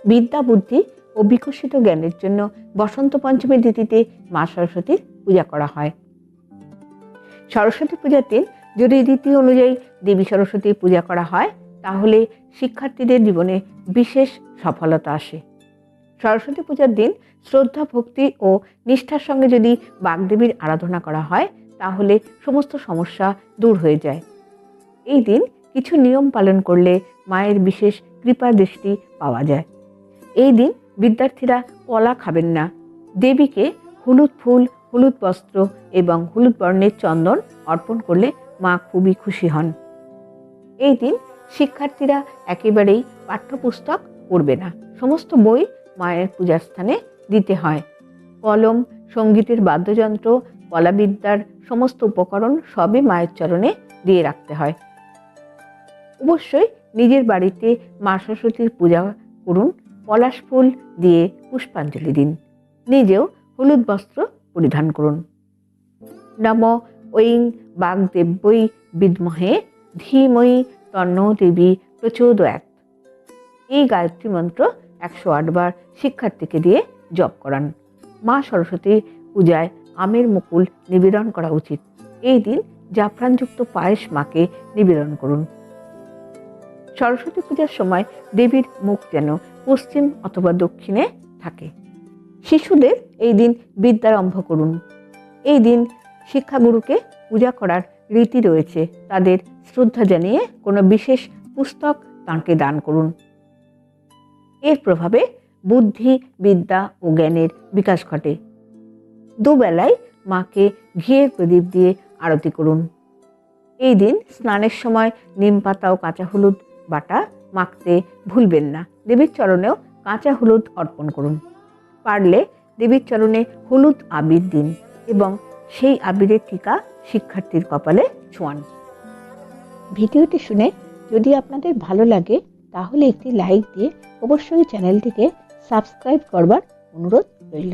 বিদ্যা, বুদ্ধি ও বিকশিত জ্ঞানের জন্য বসন্ত পঞ্চমী তিথিতে মা সরস্বতীর পূজা করা হয়। সরস্বতী পূজার দিন যদি রীতি অনুযায়ী দেবী সরস্বতীর পূজা করা হয় তাহলে শিক্ষার্থীদের জীবনে বিশেষ সফলতা আসে। সরস্বতী পূজার দিন শ্রদ্ধা, ভক্তি ও নিষ্ঠার সঙ্গে যদি বাগদেবীর আরাধনা করা হয় তাহলে সমস্ত সমস্যা দূর হয়ে যায়। এই দিন কিছু নিয়ম পালন করলে মায়ের বিশেষ কৃপা দৃষ্টি পাওয়া যায়। এই দিন বিদ্যার্থীরা কলা খাবেন না। দেবীকে হলুদ ফুল, হলুদ বস্ত্র এবং হলুদ বর্ণের চন্দন অর্পণ করলে মা খুবই খুশি হন। এই দিন শিক্ষার্থীরা একেবারেই পাঠ্যপুস্তক পড়বে না। সমস্ত বই মায়ের পূজার স্থানে দিতে হয়। কলম, সঙ্গীতের বাদ্যযন্ত্র, কলাবিদ্যার সমস্ত উপকরণ সবই মায়ের চরণে দিয়ে রাখতে হয়। অবশ্যই নিজের বাড়িতে মা সরস্বতীর পূজা করুন। পলাশ ফুল দিয়ে পুষ্পাঞ্জলি দিন। নিজেও হলুদ বস্ত্র পরিধান করুন। নম ঐং বাগদেব্যৈ বিদ্মহে ধীমহি তন্নো দেবী প্রচোদয়াৎ। এই গায়ত্রী মন্ত্র 108 বার শিক্ষার্থীকে দিয়ে জপ করান। মা সরস্বতীর পূজায় আমের মুকুল নিবেদন করা উচিত। এই দিন জাফরানযুক্ত পায়েস মাকে নিবেদন করুন। সরস্বতী পূজার সময় দেবীর মুখ যেন পশ্চিম অথবা দক্ষিণে থাকে। শিশুদের এই দিন বিদ্যারম্ভ করুন। এই দিন শিক্ষাগুরুকে পূজা করার রীতি রয়েছে। তাদের শ্রদ্ধা জানিয়ে কোনো বিশেষ পুস্তক তাঁকে দান করুন। এর প্রভাবে বুদ্ধি, বিদ্যা ও জ্ঞানের বিকাশ ঘটে। দুবেলায় মাকে ঘিয়ের প্রদীপ দিয়ে আরতি করুন। এই দিন স্নানের সময় নিম পাতা ও কাঁচা হলুদ বাটা মাখতে ভুলবেন না। দেবীর চরণেও কাঁচা হলুদ অর্পণ করুন। পারলে দেবীর চরণে হলুদ আবির দিন এবং সেই আবিরের টিকা শিক্ষার্থীর কপালে ছোঁয়ান। ভিডিওটি শুনে যদি আপনাদের ভালো লাগে তাহলে একটি লাইক দিয়ে অবশ্যই চ্যানেলটিকে সাবস্ক্রাইব করবার অনুরোধ রইল।